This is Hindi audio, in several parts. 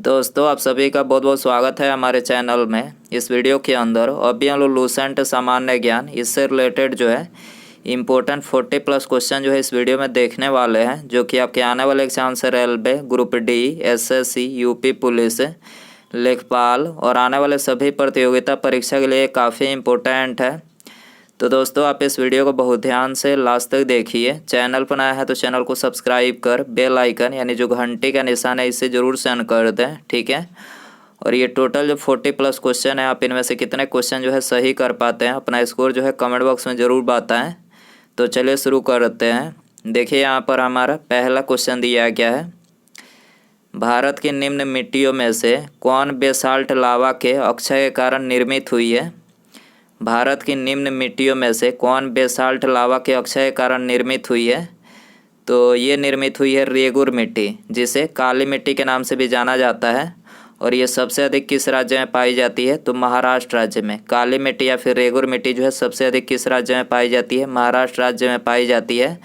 दोस्तों आप सभी का बहुत बहुत स्वागत है हमारे चैनल में। इस वीडियो के अंदर अभी हम लोग लूसेंट सामान्य ज्ञान इससे रिलेटेड जो है इम्पोर्टेंट 40+ क्वेश्चन जो है इस वीडियो में देखने वाले हैं, जो कि आपके आने वाले एग्जाम से railway group D, SSC, UP police, लेखपाल और आने वाले सभी प्रतियोगिता परीक्षा के लिए काफ़ी इम्पोर्टेंट है। तो दोस्तों आप इस वीडियो को बहुत ध्यान से लास्ट तक देखिए। चैनल पर नया है तो चैनल को सब्सक्राइब कर बेल आइकन यानी जो घंटे का निशान है इसे ज़रूर सेंड कर दें, ठीक है। और ये टोटल जो 40+ क्वेश्चन है, आप इनमें से कितने क्वेश्चन जो है सही कर पाते हैं, अपना स्कोर जो है कमेंट बॉक्स में ज़रूर बताएं। तो चलिए शुरू करते हैं। देखिए यहाँ पर हमारा पहला क्वेश्चन दिया गया है, भारत की निम्न मिट्टियों में से कौन बेसाल्ट लावा के अक्षय के कारण निर्मित हुई है। भारत की निम्न मिट्टियों में से कौन बेसाल्ट लावा के अक्षय के कारण निर्मित हुई है। तो ये निर्मित हुई है रेगुर मिट्टी, जिसे काली मिट्टी के नाम से भी जाना जाता है। और ये सबसे अधिक किस राज्य में पाई जाती है, तो महाराष्ट्र राज्य में। काली मिट्टी या फिर रेगुर मिट्टी जो है सबसे अधिक किस राज्य में पाई जाती है, महाराष्ट्र राज्य में पाई जाती है।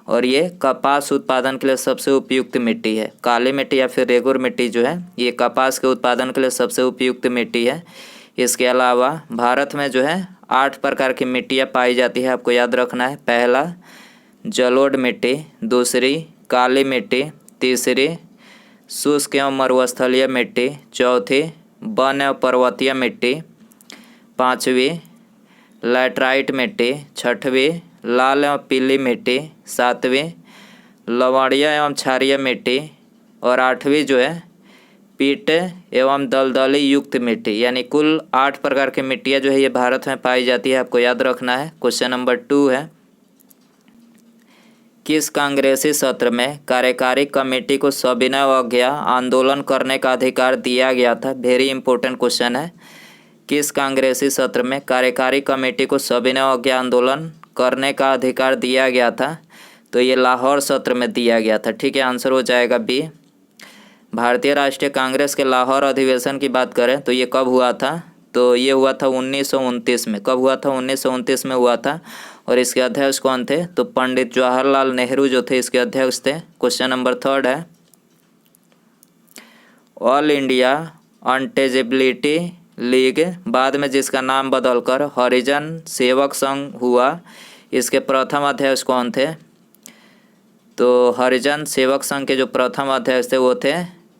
और ये कपास उत्पादन के लिए सबसे उपयुक्त मिट्टी है। काली मिट्टी या फिर रेगुर मिट्टी जो है ये कपास के उत्पादन के लिए सबसे उपयुक्त मिट्टी है। इसके अलावा भारत में जो है 8 प्रकार की मिट्टियाँ पाई जाती है, आपको याद रखना है। पहला जलोढ़ मिट्टी, दूसरी काली मिट्टी, तीसरी शुष्क एवं मरुस्थलीय मिट्टी, चौथी वन एवं पर्वतीय मिट्टी, पाँचवीं लैटराइट मिट्टी, छठवीं लाल एवं पीली मिट्टी, सातवीं लवणीय एवं क्षारीय मिट्टी और आठवीं जो है पीट एवं दलदली युक्त मिट्टी। यानी कुल 8 प्रकार की मिट्टियाँ जो है ये भारत में पाई जाती है, आपको याद रखना है। क्वेश्चन नंबर 2 है, किस कांग्रेसी सत्र में कार्यकारी कमेटी को सविनय अवज्ञा आंदोलन करने का अधिकार दिया गया था। वेरी इंपॉर्टेंट क्वेश्चन है। किस कांग्रेसी सत्र में कार्यकारी कमेटी को सविनय अवज्ञा आंदोलन करने का अधिकार दिया गया था। तो ये लाहौर सत्र में दिया गया था, ठीक है। आंसर हो जाएगा बी। भारतीय राष्ट्रीय कांग्रेस के लाहौर अधिवेशन की बात करें तो ये कब हुआ था, तो ये हुआ था 1929 में। कब हुआ था, 1929 में हुआ था। और इसके अध्यक्ष कौन थे, तो पंडित जवाहरलाल नेहरू जो थे इसके अध्यक्ष थे। क्वेश्चन नंबर 3 है, ऑल इंडिया अनटेजेबिलिटी लीग बाद में जिसका नाम बदलकर हरिजन सेवक संघ हुआ, इसके प्रथम अध्यक्ष कौन थे। तो हरिजन सेवक संघ के जो प्रथम अध्यक्ष थे वो थे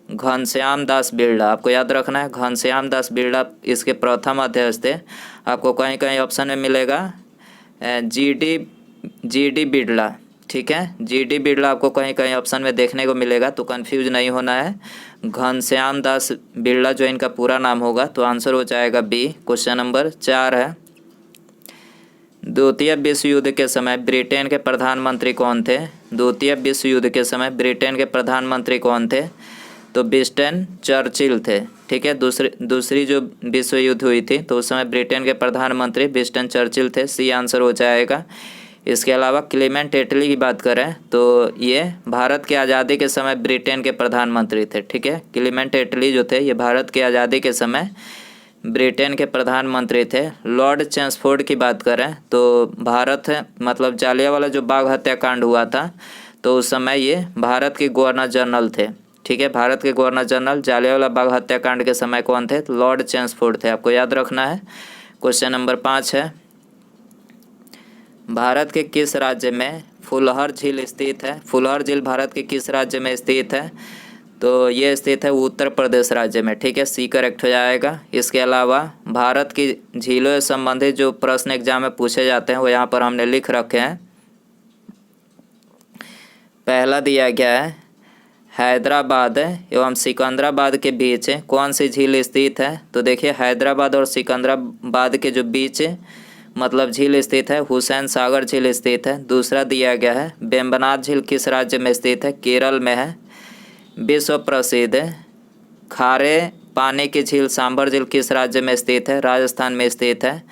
घनश्याम दास बिरला, आपको याद रखना है। घनश्याम दास बिरला इसके प्रथम अध्यक्ष थे। आपको कहीं कहीं ऑप्शन में मिलेगा जी डी बिरला, ठीक है। जी.डी. बिरला आपको कहीं कहीं ऑप्शन में देखने को मिलेगा, तो कंफ्यूज नहीं होना है। घनश्याम दास बिरला जो इनका पूरा नाम होगा। तो आंसर हो जाएगा बी। क्वेश्चन नंबर 4 है, द्वितीय विश्व युद्ध के समय ब्रिटेन के प्रधानमंत्री कौन थे। द्वितीय विश्व युद्ध के समय ब्रिटेन के प्रधानमंत्री कौन थे, तो विंस्टन चर्चिल थे, ठीक है। दूसरी जो विश्व युद्ध हुई थी तो उस समय ब्रिटेन के प्रधानमंत्री विंस्टन चर्चिल थे। सी आंसर हो जाएगा। इसके अलावा क्लेमेंट एटली की बात करें तो ये भारत की आज़ादी के समय ब्रिटेन के प्रधानमंत्री थे, ठीक है। क्लेमेंट एटली जो थे ये भारत की आज़ादी के समय ब्रिटेन के प्रधानमंत्री थे। लॉर्ड चेम्सफोर्ड की बात करें तो भारत मतलब जालियांवाला जो बाग हत्याकांड हुआ था तो उस समय ये भारत के गवर्नर जनरल थे, ठीक है। भारत के गवर्नर जनरल जालियांवाला बाग हत्याकांड के समय कौन थे, तो लॉर्ड चेम्सफोर्ड थे, आपको याद रखना है। क्वेश्चन नंबर 5 है, भारत के किस राज्य में फुलहर झील स्थित है। फुलहर झील भारत के किस राज्य में स्थित है, तो ये स्थित है उत्तर प्रदेश राज्य में, ठीक है। सी करेक्ट हो जाएगा। इसके अलावा भारत की झीलों से संबंधित जो प्रश्न एग्जाम में पूछे जाते हैं वो यहाँ पर हमने लिख रखे हैं। पहला दिया गया है, हैदराबाद एवं सिकंदराबाद के बीच कौन सी झील स्थित है। तो देखिए हैदराबाद और सिकंदराबाद के जो बीच मतलब झील स्थित है, हुसैन सागर झील स्थित है। दूसरा दिया गया है, वेम्बनाड झील किस राज्य में स्थित है, केरल में है। विश्व प्रसिद्ध खारे पानी की झील सांभर झील किस राज्य में स्थित है, राजस्थान में स्थित है।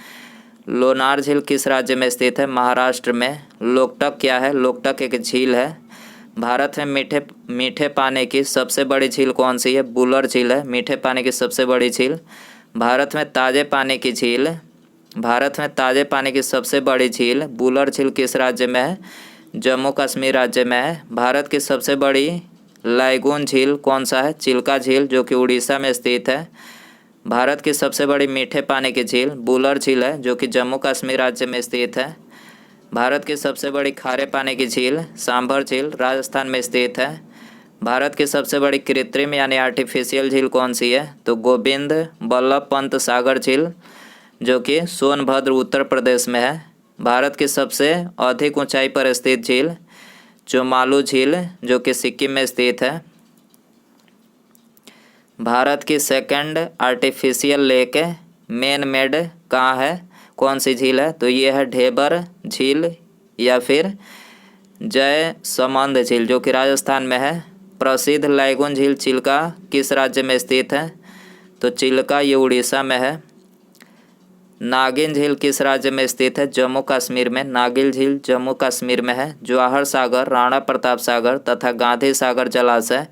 लोनार झील किस राज्य में स्थित है, महाराष्ट्र में। लोकटक क्या है, लोकटक एक झील है। भारत में मीठे पानी की सबसे बड़ी झील कौन सी है, बुलर झील है मीठे पानी की सबसे बड़ी झील। भारत में ताज़े पानी की झील, भारत में ताज़े पानी की सबसे बड़ी झील बुलर झील किस राज्य में है, जम्मू कश्मीर राज्य में है। भारत की सबसे बड़ी लाइगुन झील कौन सा है? चिल्का झील जो कि उड़ीसा में स्थित है। भारत की सबसे बड़ी मीठे पानी की झील बुलर झील है जो कि जम्मू कश्मीर राज्य में स्थित है। भारत की सबसे बड़ी खारे पानी की झील सांभर झील राजस्थान में स्थित है। भारत की सबसे बड़ी कृत्रिम यानी आर्टिफिशियल झील कौन सी है? तो गोविंद बल्लभ पंत सागर झील जो कि सोनभद्र उत्तर प्रदेश में है। भारत की सबसे अधिक ऊंचाई पर स्थित झील चोमालू झील जो कि सिक्किम में स्थित है। भारत की second artificial lake man made कहाँ है? कौन सी झील है? तो ये है ढेबर झील या फिर जय समंद झील जो कि राजस्थान में है। प्रसिद्ध लाइगुन झील चिल्का किस राज्य में स्थित है? तो चिल्का ये उड़ीसा में है। नागिन झील किस राज्य में स्थित है? जम्मू कश्मीर में। नागिन झील जम्मू कश्मीर में है। जवाहर सागर राणा प्रताप सागर तथा गांधी सागर जलाशय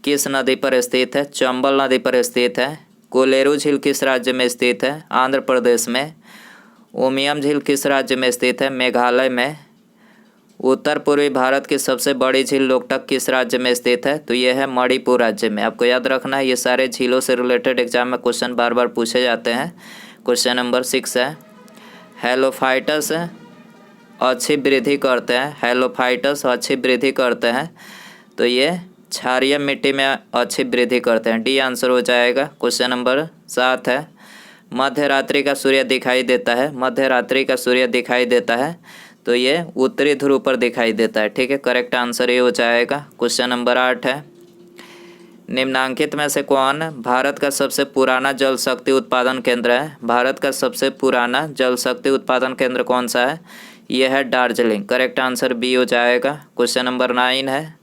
किस नदी पर स्थित है? चंबल नदी पर स्थित है। कोलेरू झील किस राज्य में स्थित है? आंध्र प्रदेश में। उमियम झील किस राज्य में स्थित है? मेघालय में। उत्तर पूर्वी भारत की सबसे बड़ी झील लोकटक किस राज्य में स्थित है? तो यह है मणिपुर राज्य में। आपको याद रखना है, ये सारे झीलों से रिलेटेड एग्जाम में क्वेश्चन बार बार पूछे जाते हैं। क्वेश्चन नंबर 6 है, हेलोफाइटस अच्छी वृद्धि करते हैं। हेलोफाइटस अच्छी वृद्धि करते हैं तो ये क्षारीय मिट्टी में अच्छी वृद्धि करते हैं। डी आंसर हो जाएगा। क्वेश्चन नंबर 7 है, मध्य रात्रि का सूर्य दिखाई देता है। मध्य रात्रि का सूर्य दिखाई देता है तो ये उत्तरी ध्रुव पर दिखाई देता है। ठीक है, करेक्ट आंसर ये हो जाएगा। क्वेश्चन नंबर 8 है, निम्नांकित में से कौन भारत का सबसे पुराना जल शक्ति उत्पादन केंद्र है? भारत का सबसे पुराना जल शक्ति उत्पादन केंद्र कौन सा है? यह है दार्जिलिंग। करेक्ट आंसर बी हो जाएगा। क्वेश्चन नंबर 9 है,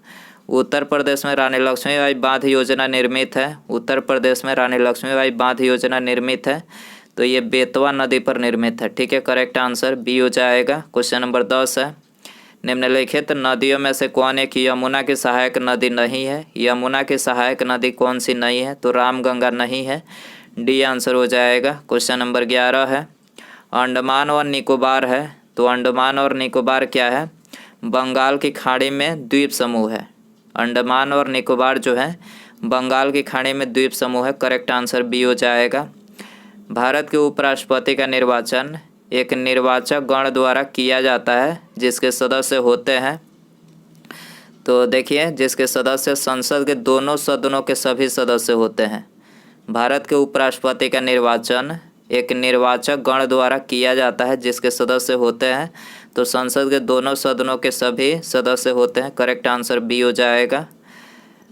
उत्तर प्रदेश में रानी लक्ष्मीबाई बांध योजना निर्मित है। उत्तर प्रदेश में रानी लक्ष्मीबाई बांध योजना निर्मित है तो ये बेतवा नदी पर निर्मित है। ठीक है, करेक्ट आंसर बी हो जाएगा। क्वेश्चन नंबर 10 है, निम्नलिखित नदियों में से कौन एक यमुना की सहायक नदी नहीं है? यमुना की सहायक नदी कौन सी नहीं है? तो रामगंगा नहीं है। डी आंसर हो जाएगा। क्वेश्चन नंबर 11 है, अंडमान और निकोबार है तो अंडमान और निकोबार क्या है? बंगाल की खाड़ी में द्वीप समूह है। अंडमान और निकोबार जो है बंगाल की खाड़ी में द्वीप समूह है। करेक्ट आंसर बी हो जाएगा। भारत के उपराष्ट्रपति का निर्वाचन एक निर्वाचक गण द्वारा किया जाता है जिसके सदस्य होते हैं, तो देखिए जिसके सदस्य संसद के दोनों सदनों के सभी सदस्य होते हैं। भारत के उपराष्ट्रपति का निर्वाचन एक निर्वाचक गण द्वारा किया जाता है जिसके सदस्य होते हैं, तो संसद के दोनों सदनों के सभी सदस्य होते हैं। करेक्ट आंसर बी हो जाएगा।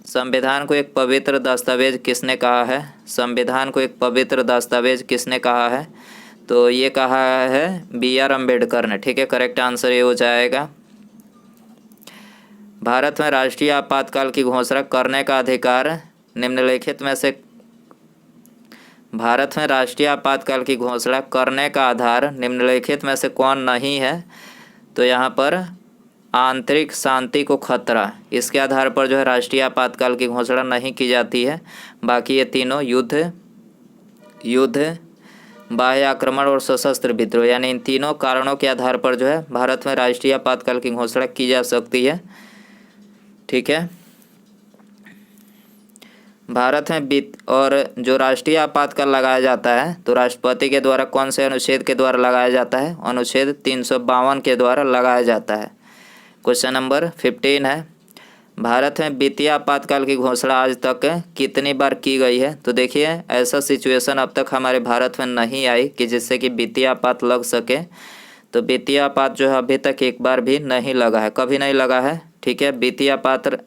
संविधान को एक पवित्र दस्तावेज किसने कहा है? संविधान को एक पवित्र दस्तावेज किसने कहा है? तो ये कहा है बी.आर. अम्बेडकर ने। ठीक है, करेक्ट आंसर ये हो जाएगा। भारत में राष्ट्रीय आपातकाल की घोषणा करने का अधिकार निम्नलिखित में से भारत में राष्ट्रीय आपातकाल की घोषणा करने का आधार निम्नलिखित में से कौन नहीं है? तो यहाँ पर आंतरिक शांति को खतरा, इसके आधार पर जो है राष्ट्रीय आपातकाल की घोषणा नहीं की जाती है। बाकी ये तीनों युद्ध बाह्य आक्रमण और सशस्त्र विद्रोह, यानी इन तीनों कारणों के आधार पर जो है भारत में राष्ट्रीय आपातकाल की घोषणा की जा सकती है। ठीक है, भारत में और जो राष्ट्रीय आपातकाल लगाया जाता है तो राष्ट्रपति के द्वारा कौन से अनुच्छेद के द्वारा लगाया जाता है? अनुच्छेद 352 के द्वारा लगाया जाता है। क्वेश्चन नंबर 15 है, भारत में वित्तीय आपातकाल की घोषणा आज तक कितनी बार की गई है? तो देखिए ऐसा सिचुएशन अब तक हमारे भारत में नहीं आई कि जिससे कि वित्तीय आपात लग सके। तो वित्तीय आपात जो है अभी तक एक बार भी नहीं लगा है, कभी नहीं लगा है। ठीक है, वित्तीय आपात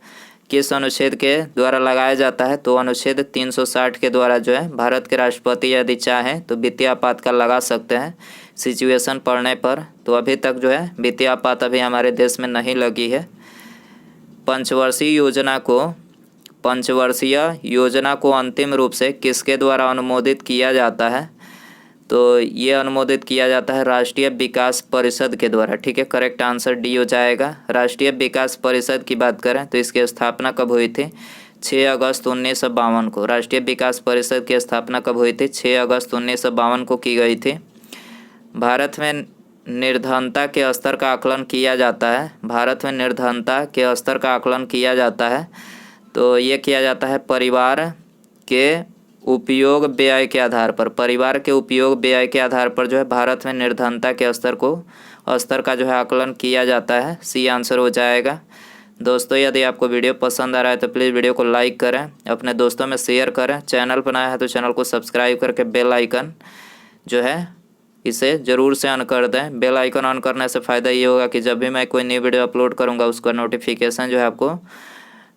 किस अनुच्छेद के द्वारा लगाया जाता है? तो अनुच्छेद 360 के द्वारा जो है भारत के राष्ट्रपति यदि चाहें तो वित्तीय आपातकाल लगा सकते हैं सिचुएशन पड़ने पर। तो अभी तक जो है वित्तीय आपात अभी हमारे देश में नहीं लगी है। पंचवर्षीय योजना को अंतिम रूप से किसके द्वारा अनुमोदित किया जाता है? तो ये अनुमोदित किया जाता है राष्ट्रीय विकास परिषद के द्वारा। ठीक है, करेक्ट आंसर डी हो जाएगा। राष्ट्रीय विकास परिषद की बात करें तो इसकी स्थापना कब हुई थी? 6 अगस्त 1952 को। राष्ट्रीय विकास परिषद की स्थापना कब हुई थी? 6 अगस्त 1952 को की गई थी। भारत में निर्धनता के स्तर का आकलन किया जाता है। भारत में निर्धनता के स्तर का आकलन किया जाता है तो ये किया जाता है परिवार के उपयोग व्यय के आधार पर। परिवार के उपयोग व्यय के आधार पर जो है भारत में निर्धनता के स्तर का जो है आकलन किया जाता है। सी आंसर हो जाएगा। दोस्तों यदि आपको वीडियो पसंद आ रहा है तो प्लीज़ वीडियो को लाइक करें, अपने दोस्तों में शेयर करें। चैनल पर नया है तो चैनल को सब्सक्राइब करके बेल आइकन जो है इसे ज़रूर से ऑन कर दें। बेल आइकन ऑन करने से फ़ायदा ये होगा कि जब भी मैं कोई नई वीडियो अपलोड करूँगा उसका नोटिफिकेशन जो है आपको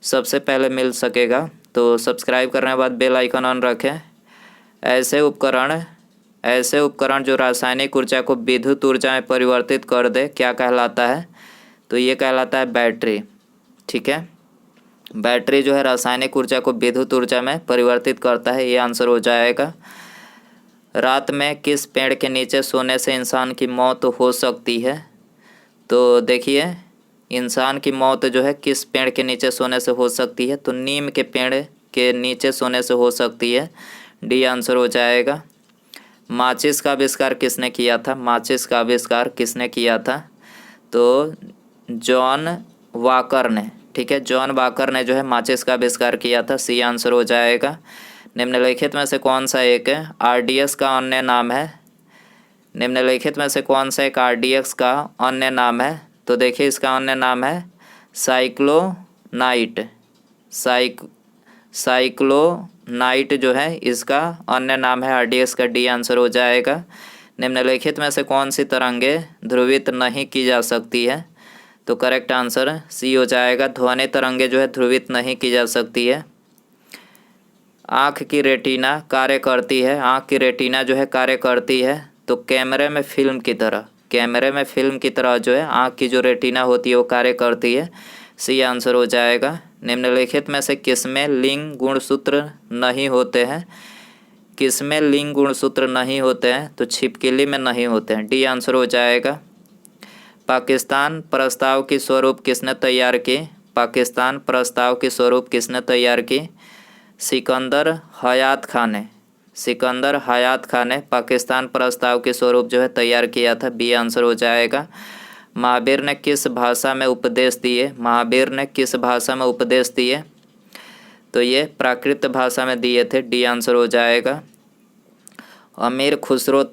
सबसे पहले मिल सकेगा। तो सब्सक्राइब करने के बाद बेल आइकन ऑन रखें। ऐसे उपकरण जो रासायनिक ऊर्जा को विद्युत ऊर्जा में परिवर्तित कर दे क्या कहलाता है? तो ये कहलाता है बैटरी। ठीक है, बैटरी जो है रासायनिक ऊर्जा को विद्युत ऊर्जा में परिवर्तित करता है। ये आंसर हो जाएगा। रात में किस पेड़ के नीचे सोने से इंसान की मौत हो सकती है? तो देखिए, इंसान की मौत जो है किस पेड़ के नीचे सोने से हो सकती है? तो नीम के पेड़ के नीचे सोने से हो सकती है। डी आंसर हो जाएगा। माचिस का आविष्कार किसने किया था? माचिस का आविष्कार किसने किया था? तो जॉन वॉकर ने। ठीक है, जॉन वॉकर ने जो है माचिस का आविष्कार किया था। सी आंसर हो जाएगा। निम्नलिखित में से कौन सा एक आरडीएक्स का अन्य नाम है? निम्नलिखित में से कौन सा एक आरडीएक्स का अन्य नाम है? तो देखिए, इसका अन्य नाम है साइक्लोनाइट। साइक्लोनाइट जो है इसका अन्य नाम है आरडीएक्स का। डी आंसर हो जाएगा। निम्नलिखित में से कौन सी तरंगे ध्रुवित नहीं की जा सकती है? तो करेक्ट आंसर सी हो जाएगा। ध्वनि तरंगे जो है ध्रुवित नहीं की जा सकती है। आँख की रेटिना कार्य करती है। आँख की रेटिना जो है कार्य करती है तो कैमरे में फिल्म की तरह जो है आँख की जो रेटिना होती है वो कार्य करती है। सी आंसर हो जाएगा। निम्नलिखित में से किसमें लिंग गुणसूत्र नहीं होते हैं? किसमें लिंग गुणसूत्र नहीं होते हैं? तो छिपकली में नहीं होते हैं। डी आंसर हो जाएगा। पाकिस्तान प्रस्ताव की स्वरूप किसने तैयार की? पाकिस्तान प्रस्ताव की स्वरूप किसने तैयार की? सिकंदर हयात खान ने पाकिस्तान प्रस्ताव के स्वरूप जो है तैयार किया था। बी आंसर हो जाएगा। महावीर ने किस भाषा में उपदेश दिए? महावीर ने किस भाषा में उपदेश दिए? तो ये प्राकृत भाषा में दिए थे। डी आंसर हो जाएगा। अमीर खुसरो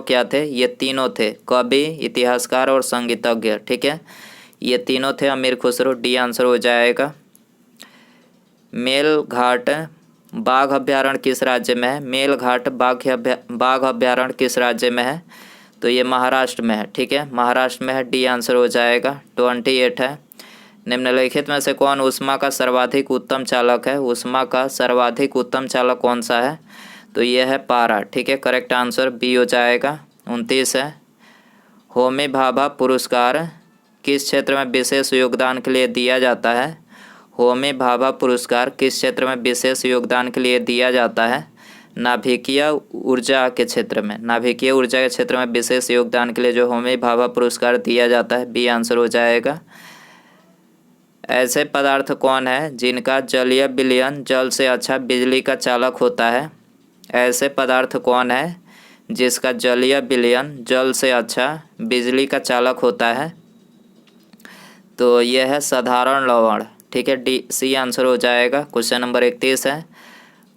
क्या थे? ये तीनों थे, कवि, इतिहासकार और संगीतज्ञ। ठीक है, ये तीनों थे अमीर खुसरो। डी आंसर हो जाएगा। मेलघाट बाघ अभ्यारण्य किस राज्य में है? मेलघाट बाघ अभ्यारण्य किस राज्य में है? तो ये महाराष्ट्र में है। ठीक है, महाराष्ट्र में है। डी आंसर हो जाएगा। 28 है। निम्नलिखित में से कौन ऊष्मा का सर्वाधिक उत्तम चालक है? ऊष्मा का सर्वाधिक उत्तम चालक कौन सा है? तो ये है पारा। ठीक है, करेक्ट आंसर बी हो जाएगा। 29 है। होमी भाभा पुरस्कार किस क्षेत्र में विशेष योगदान के लिए दिया जाता है? होमी भाभा पुरस्कार किस क्षेत्र में विशेष योगदान के लिए दिया जाता है? नाभिकीय ऊर्जा के क्षेत्र में विशेष योगदान के लिए जो होमी भाभा पुरस्कार दिया जाता है। बी आंसर हो जाएगा। ऐसे पदार्थ कौन है जिनका जलीय विलयन जल से अच्छा बिजली का चालक होता है? ऐसे पदार्थ कौन है जिसका जलीय विलयन जल से अच्छा बिजली का चालक होता है? तो यह है साधारण लवण। ठीक है, डी सी आंसर हो जाएगा। क्वेश्चन नंबर 31 है।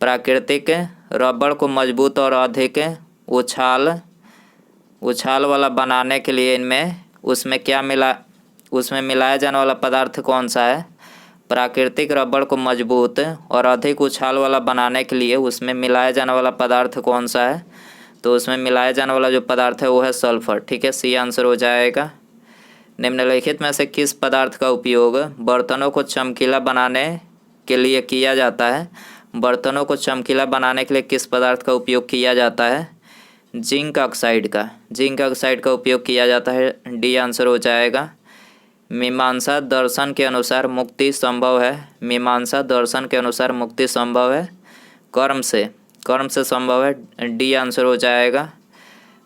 प्राकृतिक रबड़ को मजबूत और अधिक उछाल वाला बनाने के लिए उसमें मिलाया जाने वाला पदार्थ कौन सा है? प्राकृतिक रबड़ को मजबूत और अधिक उछाल वाला बनाने के लिए उसमें मिलाया जाने वाला पदार्थ कौन सा है? तो उसमें मिलाया जाने वाला जो पदार्थ है वो है सल्फर। ठीक है, सी आंसर हो जाएगा। निम्नलिखित में से किस पदार्थ का उपयोग बर्तनों को चमकीला बनाने के लिए किया जाता है? बर्तनों को चमकीला बनाने के लिए किस पदार्थ का उपयोग किया जाता है? जिंक ऑक्साइड का उपयोग किया जाता है। डी आंसर हो जाएगा। मीमांसा दर्शन के अनुसार मुक्ति संभव है कर्म से संभव है। डी आंसर हो जाएगा।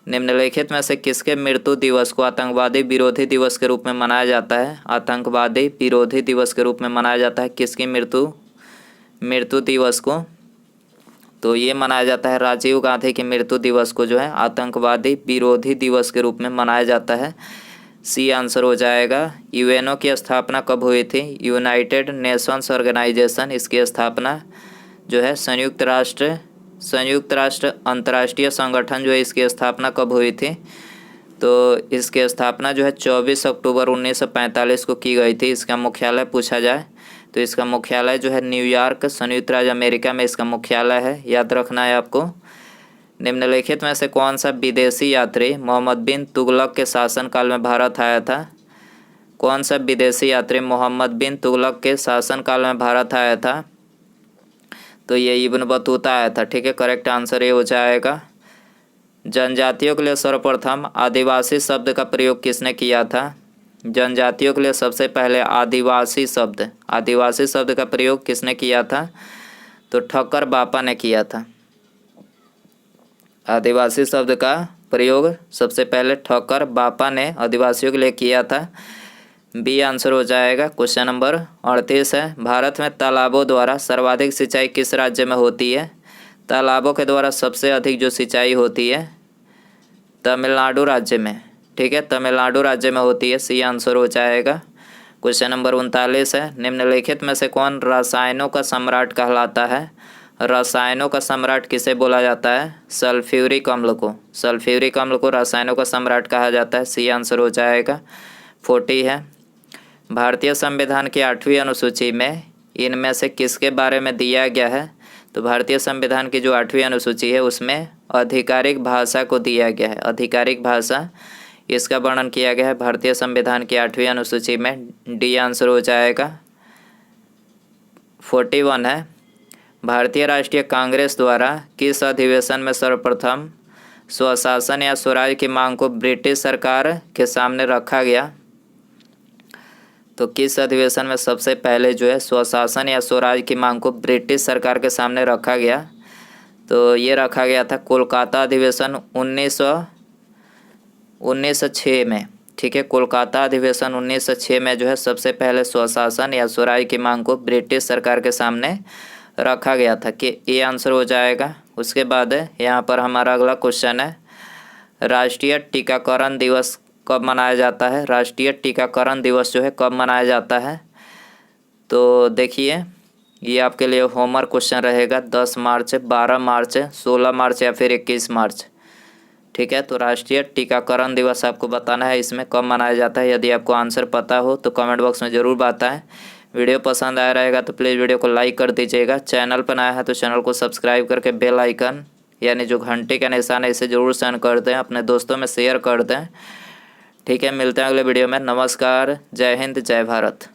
निम्नलिखित में से किसके मृत्यु दिवस को आतंकवादी विरोधी दिवस के रूप में मनाया जाता है? आतंकवादी विरोधी दिवस के रूप में मनाया जाता है किसकी मृत्यु दिवस को? तो ये मनाया जाता है राजीव गांधी की मृत्यु दिवस को जो है आतंकवादी विरोधी दिवस के रूप में मनाया जाता है। सी आंसर हो जाएगा। यूएनओ की स्थापना कब हुई थी? यूनाइटेड नेशंस ऑर्गेनाइजेशन, इसकी स्थापना जो है संयुक्त राष्ट्र अंतर्राष्ट्रीय संगठन जो है इसकी स्थापना कब हुई थी? तो इसकी स्थापना जो है 24 अक्टूबर 1945 को की गई थी। इसका मुख्यालय पूछा जाए तो इसका मुख्यालय जो है न्यूयॉर्क, संयुक्त राज्य अमेरिका में इसका मुख्यालय है, याद रखना है आपको। निम्नलिखित में से कौन सा विदेशी यात्री मोहम्मद बिन तुगलक के शासनकाल में भारत आया था? कौन सा विदेशी यात्री मोहम्मद बिन तुगलक के शासनकाल में भारत आया था? तो ये इब्न बतूता आया था। ठीक है, करेक्ट आंसर ये हो जाएगा। जनजातियों के लिए सर्वप्रथम आदिवासी शब्द का प्रयोग किसने किया था? जनजातियों के लिए सबसे पहले आदिवासी शब्द का प्रयोग किसने किया था? तो ठक्कर बापा ने किया था। आदिवासी शब्द का प्रयोग सबसे पहले ठक्कर बापा ने आदिवासियों के लिए किया था। बी आंसर हो जाएगा। क्वेश्चन नंबर 38 है, भारत में तालाबों द्वारा सर्वाधिक सिंचाई किस राज्य में होती है? तालाबों के द्वारा सबसे अधिक जो सिंचाई होती है तमिलनाडु राज्य में। ठीक है, तमिलनाडु राज्य में होती है। सी आंसर हो जाएगा। क्वेश्चन नंबर 39 है, निम्नलिखित में से कौन रसायनों का सम्राट कहलाता है? रसायनों का सम्राट किसे बोला जाता है? सल्फ्यूरिक अम्ल को रसायनों का सम्राट कहा जाता है। सी आंसर हो जाएगा। 40 है, भारतीय संविधान की 8वीं अनुसूची में इनमें से किसके बारे में दिया गया है? तो भारतीय संविधान की जो 8वीं अनुसूची है उसमें आधिकारिक भाषा को दिया गया है। आधिकारिक भाषा इसका वर्णन किया गया है भारतीय संविधान की 8वीं अनुसूची में। डी आंसर हो जाएगा। 41 है, भारतीय राष्ट्रीय कांग्रेस द्वारा किस अधिवेशन में सर्वप्रथम स्वशासन या स्वराज की मांग को ब्रिटिश सरकार के सामने रखा गया? तो किस अधिवेशन में सबसे पहले जो है स्वशासन या स्वराज की मांग को ब्रिटिश सरकार के सामने रखा गया? तो ये रखा गया था कोलकाता अधिवेशन 1906 में। ठीक है, कोलकाता अधिवेशन 1906 में जो है सबसे पहले स्वशासन या स्वराज की मांग को ब्रिटिश सरकार के सामने रखा गया था। कि ये आंसर हो जाएगा। उसके बाद यहाँ पर हमारा अगला क्वेश्चन है, राष्ट्रीय टीकाकरण दिवस कब मनाया जाता है? राष्ट्रीय टीकाकरण दिवस जो है कब मनाया जाता है? तो देखिए, ये आपके लिए होमवर्क क्वेश्चन रहेगा। 10 मार्च, 12 मार्च, 16 मार्च या फिर 21 मार्च। ठीक है, तो राष्ट्रीय टीकाकरण दिवस आपको बताना है इसमें कब मनाया जाता है। यदि आपको आंसर पता हो तो कमेंट बॉक्स में ज़रूर बताएं। वीडियो पसंद आया रहेगा तो प्लीज़ वीडियो को लाइक कर दीजिएगा। चैनल पर नया है तो चैनल को सब्सक्राइब करके बेल आइकन यानी जो घंटे का निशान है इसे ज़रूर सेंड कर दें, अपने दोस्तों में शेयर कर दें। ठीक है, मिलते हैं अगले वीडियो में। नमस्कार, जय हिंद, जय भारत।